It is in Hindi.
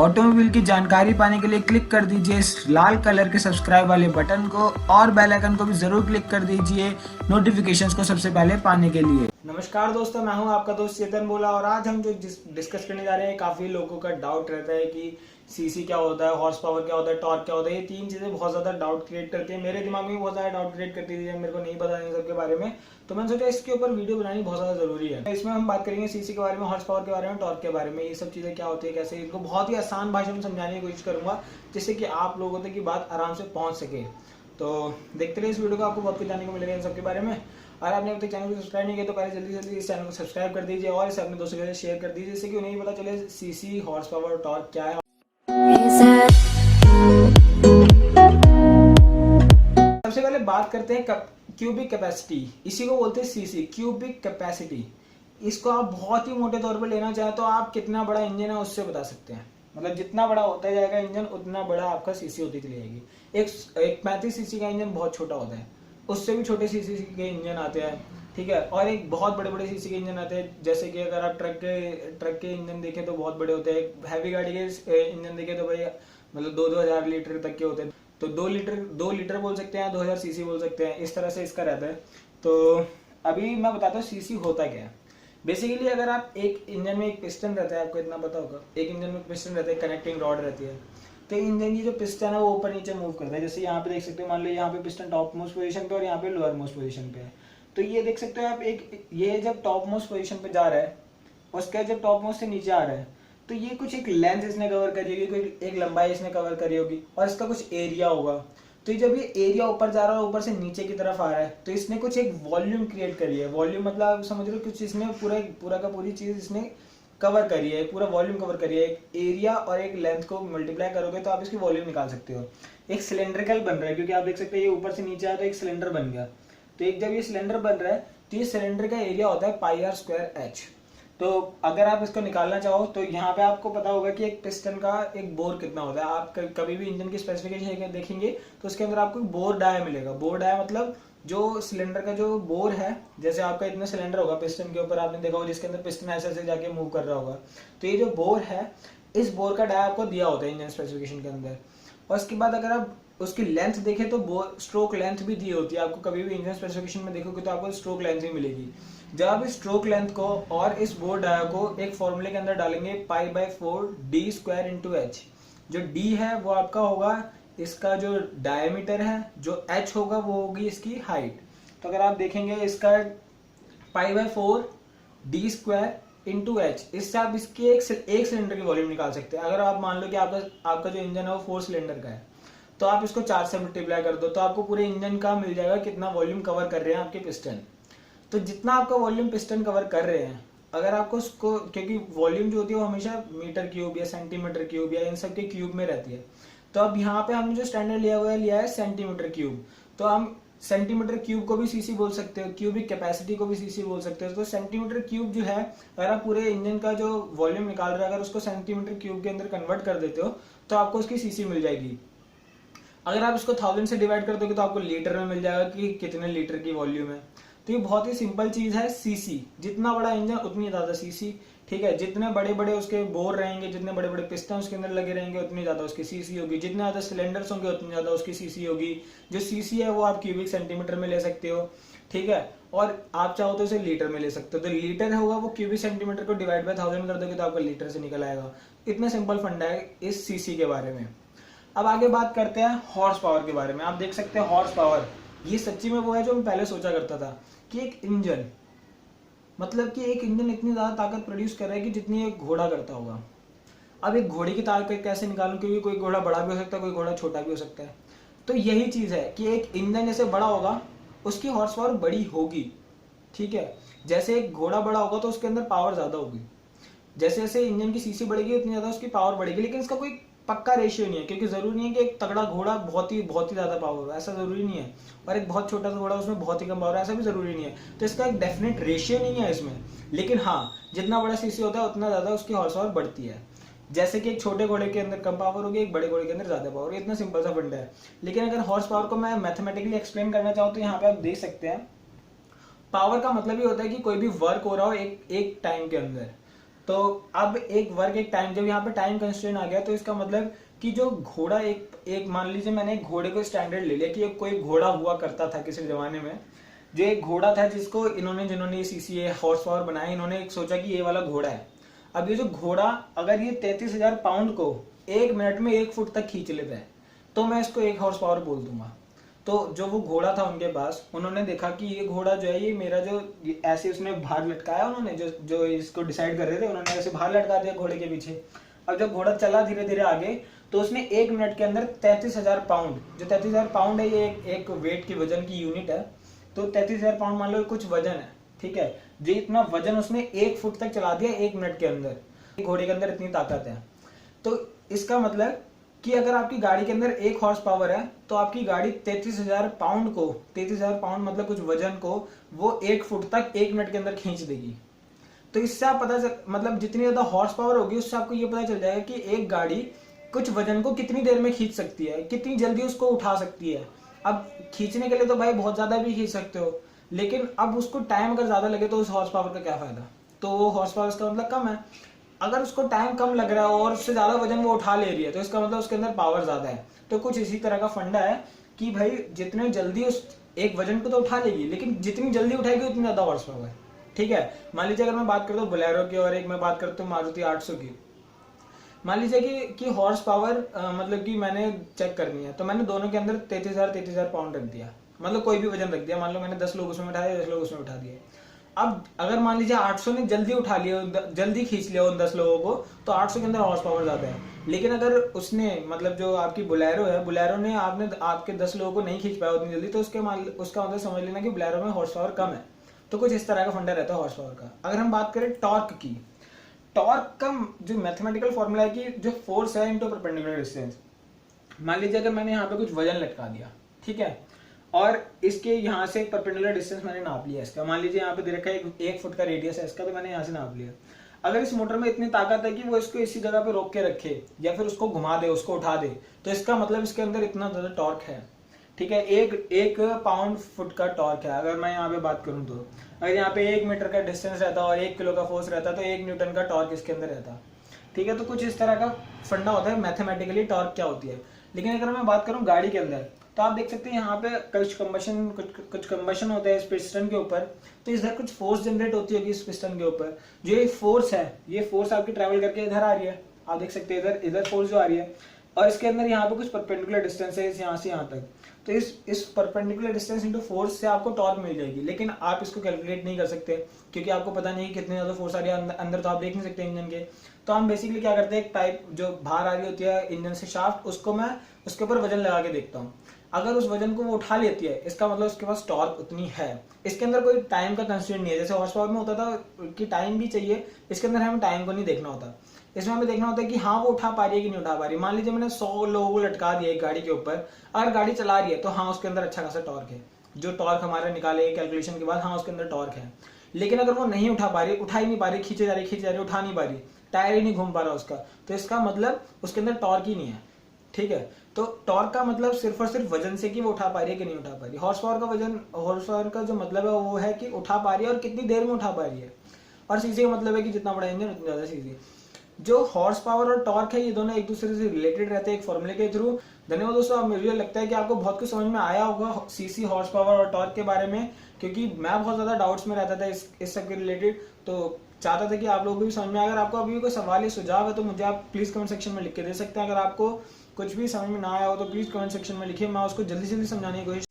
ऑटोमोबाइल की जानकारी पाने के लिए क्लिक कर दीजिए इस लाल कलर के सब्सक्राइब वाले बटन को और बेल आइकन को भी जरूर क्लिक कर दीजिए नोटिफिकेशंस को सबसे पहले पाने के लिए। नमस्कार दोस्तों, मैं हूं आपका दोस्त चेतन बोला और आज हम जो डिस्कस करने जा रहे हैं, काफी लोगों का डाउट रहता है कि सीसी क्या होता है, हॉर्स पावर क्या होता है, टॉर्क क्या होता है। ये तीन चीजें बहुत ज्यादा डाउट क्रिएट करती है, मेरे दिमाग में बहुत ज्यादा डाउट क्रिएट करती है, मेरे को नहीं पता इन सब के बारे में। तो मैंने सोचा इसके ऊपर वीडियो बनानी बहुत ज्यादा जरूरी है। इसमें हम बात करेंगे सीसी के बारे में, हॉर्स पावर के बारे में, टॉर्क के बारे में, ये सब चीजें क्या होती है, कैसे इनको बहुत ही आसान भाषा में समझाने की कोशिश करूंगा जिससे कि आप लोगों तक की बात आराम से पहुंच सके। तो देखते रहिए इस वीडियो को, आपको बहुत कुछ जानने को मिलेगा इन सब के बारे में। और आपने अब तक चैनल को सब्सक्राइब नहीं किया तो पहले जल्दी जल्दी इस चैनल को सब्सक्राइब कर दीजिए और इसे अपने दोस्तों के साथ शेयर कर दीजिए जिससे कि उन्हें भी पता चले सीसी, हॉर्स पावर, टॉर्क क्या है। सबसे पहले बात करते हैं क्यूबिक कैपेसिटी, इसी को बोलते हैं सीसी, क्यूबिक कैपेसिटी। इसको आप बहुत ही मोटे तौर पर लेना चाहे तो आप कितना बड़ा इंजन है उससे बता सकते हैं। मतलब जितना बड़ा होता जाएगा इंजन उतना बड़ा आपका सीसी होती चली जाएगी। एक 35 सीसी का इंजन बहुत छोटा होता है, उससे भी छोटे सीसी के इंजन आते हैं, ठीक है। और एक बहुत बड़े बड़े सीसी के इंजन आते हैं, जैसे कि अगर आप ट्रक के इंजन देखें तो बहुत बड़े होते हैं। हैवी गाड़ी के इंजन देखें तो भाई मतलब 2-2 हजार लीटर तक के होते हैं। तो 2 लीटर बोल सकते हैं, 2000 सीसी बोल सकते हैं, इस तरह से इसका रहता है। तो अभी मैं बताता हूँ सीसी होता क्या है। बेसिकली अगर आप एक इंजन में एक पिस्टन रहता है, आपको इतना पता होगा, एक इंजन में पिस्टन रहता है, कनेक्टिंग रॉड रहती है। तो इंजन की जो पिस्टन है वो ऊपर नीचे मूव करता है। जैसे यहाँ पे देख सकते हो, मान लो यहाँ पे पिस्टन टॉप मोस्ट पोजीशन पे और यहाँ पे लोअर मोस्ट पोजीशन पे है। तो ये देख सकते हो आप, एक ये जब टॉप मोस्ट पोजीशन पे जा रहा है, उसके जब टॉप मोस्ट से नीचे आ रहा है, तो ये कुछ एक लेंथ इसने कवर करी होगी, कोई एक लंबाई इसने कवर करी होगी और इसका कुछ एरिया होगा। तो जब ये एरिया ऊपर जा रहा है, ऊपर से नीचे की तरफ आ रहा है, तो इसने कुछ एक वॉल्यूम क्रिएट करी है। वॉल्यूम मतलब आप समझ रहे हो, कुछ इसने पूरा का पूरी चीज इसने कवर करी है, पूरा वॉल्यूम कवर करी है। एक एरिया और एक लेंथ को मल्टीप्लाई करोगे तो आप इसकी वॉल्यूम निकाल सकते हो। एक सिलेंड्रिकल बन रहा है, क्योंकि आप देख सकते हैं ये ऊपर से नीचे आया तो एक सिलेंडर बन गया। तो एक जब ये सिलेंडर बन रहा है तो ये सिलेंडर का एरिया होता है πr²h। तो अगर आप इसको निकालना चाहो तो यहाँ पे आपको पता होगा कि एक पिस्टन का एक बोर कितना होता है। आप कभी भी इंजन की स्पेसिफिकेशन देखेंगे तो उसके अंदर आपको बोर डाया मिलेगा। बोर डाया मतलब जो सिलेंडर का जो बोर है, जैसे आपका इतना सिलेंडर होगा पिस्टन के ऊपर, आपने देखा होगा जिसके अंदर पिस्टन ऐसे ऐसे जाके मूव कर रहा होगा। तो ये जो बोर है, इस बोर का डाया आपको दिया होता है इंजन स्पेसिफिकेशन के अंदर। और उसके बाद अगर आप उसकी लेंथ देखें तो स्ट्रोक लेंथ भी दी होती है। आपको कभी भी इंजन स्पेसिफिकेशन में देखोगे तो आपको स्ट्रोक लेंथ भी मिलेगी। जब आप इस स्ट्रोक लेंथ को और इस बोर डाया को एक फॉर्मूले के अंदर डालेंगे, π/4 d² h। जो d है वो आपका होगा इसका जो डायमीटर है, जो h होगा वो होगी इसकी हाइट। तो अगर आप देखेंगे इसका π/4 d² h, इससे आप इसकी एक सिलेंडर की वॉल्यूम निकाल सकते हैं। अगर आप मान लो कि आपका जो इंजन है वो 4 सिलेंडर का है, तो आप इसको 4 से मल्टीप्लाई कर दो तो आपको पूरे इंजन का मिल जाएगा कितना वॉल्यूम कवर कर रहे हैं आपके पिस्टन। तो जितना आपका वॉल्यूम पिस्टन कवर कर रहे हैं, अगर आपको उसको, क्योंकि वॉल्यूम जो होती है वो हमेशा मीटर क्यूब या सेंटीमीटर क्यूब या इन सब के क्यूब में रहती है। तो अब यहाँ पे हमने जो स्टैंडर्ड लिया है सेंटीमीटर क्यूब। तो हम सेंटीमीटर क्यूब को भी सीसी बोल सकते हो, क्यूबिक कैपेसिटी को भी सीसी बोल सकते हो। तो सेंटीमीटर क्यूब जो है, अगर आप पूरे इंजन का जो वॉल्यूम निकाल रहे हो, अगर उसको सेंटीमीटर क्यूब के अंदर कन्वर्ट कर देते हो तो आपको उसकी सीसी मिल जाएगी। अगर आप इसको 1000 से डिवाइड कर दोगे तो आपको लीटर में मिल जाएगा कि कितने लीटर की वॉल्यूम है। तो ये बहुत ही सिंपल चीज है, सीसी। जितना बड़ा इंजन उतनी ज्यादा सीसी, ठीक है। जितने बड़े बड़े उसके बोर रहेंगे, जितने बड़े बड़े पिस्टन उसके अंदर लगे रहेंगे, उतनी ज्यादा उसकी सीसी होगी। जितने ज्यादा सिलेंडर्स होंगे उतनी ज्यादा उसकी सीसी होगी। जो सीसी है वो आप क्यूबिक सेंटीमीटर में ले सकते हो, ठीक है। और आप चाहो तो इसे लीटर में ले सकते हो। तो लीटर होगा वो क्यूबिक सेंटीमीटर को डिवाइड बाय 1000 कर दोगे तो आपका लीटर से निकल आएगा। इतना सिंपल फंडा है इस सीसी के बारे में। अब आगे बात करते हैं हॉर्स पावर के बारे में। आप देख सकते हैं हॉर्स पावर, ये सच्ची में वो है जो मैं पहले सोचा करता था कि एक इंजन, मतलब कि एक इंजन इतनी ज्यादा ताकत प्रोड्यूस कर रहा है कि जितनी एक घोड़ा करता होगा। अब एक घोड़े की ताकत कैसे निकालूं, क्योंकि कोई घोड़ा बड़ा भी हो सकता है, कोई घोड़ा छोटा भी हो सकता है। तो यही चीज है कि एक इंजन जैसे बड़ा होगा उसकी हॉर्स पावर बड़ी होगी, ठीक है। जैसे एक घोड़ा बड़ा होगा तो उसके अंदर पावर ज्यादा होगी। जैसे जैसे इंजन की सीसी बढ़ेगी उतनी ज्यादा उसकी पावर बढ़ेगी। लेकिन इसका कोई पक्का रेशियो नहीं है, क्योंकि जरूरी नहीं है कि एक तगड़ा घोड़ा बहुत ही ज्यादा पावर हो, ऐसा जरूरी नहीं है। और एक बहुत छोटा सा घोड़ा उसमें बहुत ही कम पावर है, ऐसा भी जरूरी नहीं है। तो इसका एक डेफिनेट रेशियो नहीं है इसमें। लेकिन हाँ, जितना बड़ा सीसी होता है उतना ज्यादा उसकी हॉर्स पावर बढ़ती है। जैसे कि एक छोटे घोड़े के अंदर कम पावर होगी, एक बड़े घोड़े के अंदर ज्यादा पावर होगी। इतना सिंपल सा फंडा है। लेकिन अगर हॉर्स पावर को मैं मैथमेटिकली एक्सप्लेन करना चाहूँ तो यहाँ पे आप देख सकते हैं, पावर का मतलब ये होता है कि कोई भी वर्क हो रहा हो एक टाइम के अंदर। तो अब एक वर्क एक टाइम, जब यहाँ पे टाइम कंस्ट्रेंट आ गया तो इसका मतलब कि जो घोड़ा एक मान लीजिए मैंने एक घोड़े को स्टैंडर्ड ले लिया कि एक कोई घोड़ा हुआ करता था किसी जमाने में, जो एक घोड़ा था जिसको जिन्होंने ये सीसी हॉर्स पावर बनाया, इन्होंने एक सोचा कि ये वाला घोड़ा है। अब ये जो घोड़ा अगर ये 33,000 पाउंड को 1 मिनट में 1 फुट तक खींच लेता है तो मैं इसको 1 हॉर्स पावर बोल दूंगा। तो जो वो घोड़ा था उनके पास, उन्होंने देखा कि ये घोड़ा जो है ये मेरा जो ऐसे उसने बाहर लटकाया, उन्होंने जो इसको डिसाइड कर रहे थे उन्होंने ऐसे बाहर लटका दिया घोड़े के पीछे। अब जब घोड़ा चला धीरे धीरे आगे तो उसने 1 मिनट के अंदर 33,000 पाउंड, जो 33,000 पाउंड है ये एक वेट की वजन की यूनिट है, तो 33,000 पाउंड मान लो कुछ वजन है, ठीक है, जो इतना वजन उसने 1 फुट तक चला दिया 1 मिनट के अंदर। घोड़े के अंदर इतनी ताकत है। तो इसका मतलब कि अगर आपकी गाड़ी के अंदर 1 हॉर्स पावर है तो आपकी गाड़ी 33,000 पाउंड को, 33,000 पाउंड मतलब कुछ वजन को वो 1 फुट तक 1 मिनट के अंदर खींच देगी। तो इससे आप मतलब जितनी ज्यादा हॉर्स पावर होगी उससे आपको ये पता चल जाएगा कि एक गाड़ी कुछ वजन को कितनी देर में खींच सकती है, कितनी जल्दी उसको उठा सकती है। अब खींचने के लिए तो भाई बहुत ज्यादा भी खींच सकते हो, लेकिन अब उसको टाइम अगर ज्यादा लगे तो उस हॉर्स पावर का क्या फायदा। तो वो हॉर्स पावर का मतलब कम है। अगर उसको टाइम कम लग रहा है और उससे ज्यादा वजन वो उठा ले रही है तो इसका मतलब उसके अंदर पावर ज्यादा है। तो कुछ इसी तरह का फंडा है कि भाई जितने जल्दी उस एक वजन को तो उठा लेगी, लेकिन जितनी जल्दी उठाएगी उतनी ज्यादा हॉर्स पावर। ठीक है, मान लीजिए अगर मैं बात करता हूँ बोलेरो की और एक मैं बात करता हूँ मारुति 800 की। मान लीजिए कि हॉर्स पावर मतलब कि मैंने चेक करनी है तो मैंने दोनों के अंदर 33,000 पाउंड रख दिया, मतलब कोई भी वजन रख दिया। मान लो मैंने 10 लोग उसमें उठाए, 10 लोग उसमें उठा दिए। अब अगर मान लीजिए 800 ने जल्दी उठा लिया, जल्दी खींच लिया उन 10 लोगों को, तो 800 के अंदर हॉर्स पावर ज्यादा है। लेकिन अगर उसने मतलब जो आपकी बोलेरो है, बोलेरो ने आपके 10 लोगों को नहीं खींच पाया उतनी जल्दी, तो उसका मतलब समझ लेना कि बोलेरो में हॉर्स पावर कम है। तो कुछ इस तरह का फंडा रहता है हॉर्स पावर का। अगर हम बात करें टॉर्क की, टॉर्क का जो मैथमेटिकल फॉर्मूला है कि जो फोर्स है इनटू परपेंडिकुलर डिस्टेंस। मान लीजिए अगर मैंने यहाँ पे कुछ वजन लटका दिया, ठीक है, और इसके यहाँ से एक परपेंडिकुलर डिस्टेंस मैंने नाप लिया इसका। मान लीजिए यहाँ पे दे रखा है 1 फुट का रेडियस है इसका, तो मैंने यहाँ से नाप लिया। अगर इस मोटर में इतनी ताकत है कि वो इसको इसी जगह पे रोक के रखे या फिर उसको घुमा दे, उसको उठा दे, तो इसका मतलब इसके अंदर इतना ज्यादा टॉर्क है। ठीक है, एक पाउंड फुट का टॉर्क है। अगर मैं यहाँ पे बात करूँ तो अगर यहाँ पे 1 मीटर का डिस्टेंस रहता और 1 किलो का फोर्स रहता तो 1 न्यूटन का टॉर्क इसके अंदर रहता। ठीक है, तो कुछ इस तरह का फंडा होता है मैथमेटिकली टॉर्क क्या होती है। लेकिन अगर मैं बात करूँ गाड़ी के अंदर, तो आप देख सकते हैं यहाँ पे कुछ कंबशन होता है इस पिस्टन के ऊपर, तो इधर कुछ फोर्स जनरेट होती होगी इस पिस्टन के ऊपर। जो ये फोर्स है, ये फोर्स आपकी ट्रेवल करके इधर आ रही है, आप देख सकते हैं इधर फोर्स जो आ रही है, और इसके अंदर यहाँ पे कुछ परपेंडिकुलर डिस्टेंस है यहाँ से यहाँ तक। तो इस परपेंडिकुलर डिस्टेंस इंटू फोर्स से आपको टॉर्क मिल जाएगी। लेकिन आप इसको कैलकुलेट नहीं कर सकते क्योंकि आपको पता नहीं कितनी ज्यादा फोर्स आ रही है अंदर, तो आप देख नहीं सकते इंजन के। तो हम बेसिकली क्या करते हैं, एक पाइप जो बाहर आ रही होती है इंजन से शाफ्ट, उसको मैं उसके ऊपर वजन लगा के देखता हूँ। अगर उस वजन को वो उठा लेती है इसका मतलब उसके पास टॉर्क उतनी है। इसके अंदर कोई टाइम का कंस्ट्रेंट नहीं है, जैसे हॉर्स पावर में होता था कि टाइम भी चाहिए, इसके अंदर हमें टाइम को नहीं देखना होता। इसमें हमें देखना होता है कि हाँ वो उठा पा रही है कि नहीं उठा पा रही है। मान लीजिए मैंने 100 लोगों को लटका दिया एक गाड़ी के ऊपर, अगर गाड़ी चला रही है तो हाँ उसके अंदर अच्छा खासा टॉर्क है, जो टॉर्क हमारा निकाले कैलकुलेशन के बाद, हाँ उसके अंदर टॉर्क है। लेकिन अगर वो नहीं उठा पा रही, उठा ही नहीं पा रही, खींचे जा रही, उठा नहीं पा रही, टायर ही नहीं घूम पा रहा उसका, तो इसका मतलब उसके अंदर टॉर्क ही नहीं है। ठीक है, तो टॉर्क का मतलब सिर्फ और सिर्फ वजन से कि वो उठा पा रही है कि नहीं उठा पा रही। हॉर्स पावर का जो मतलब है वो है कि उठा पा रही है और कितनी देर में उठा पा रही है। और सीसी का मतलब है कि जितना बड़ा इंजन उतनी ज्यादा सीसी। जो हॉर्स पावर और टॉर्क है ये दोनों एक दूसरे से रिलेटेड रहते हैं एक फॉर्मूले के थ्रू। धन्यवाद दोस्तों, अब मुझे लगता है कि आपको बहुत कुछ समझ में आया होगा सीसी, हॉर्स पावर और टॉर्क के बारे में, क्योंकि मैं बहुत ज्यादा डाउट्स में रहता था इस सब के रिलेटेड। तो चाहता था कि आप लोगों को भी समझ में आए। अगर आपको अभी कोई सवाल या सुझाव है तो मुझे आप प्लीज कमेंट सेक्शन में लिख के दे सकते हैं। अगर आपको कुछ भी समझ में ना आया हो तो प्लीज कमेंट सेक्शन में लिखिए, मैं उसको जल्दी से जल्दी समझाने की कोशिश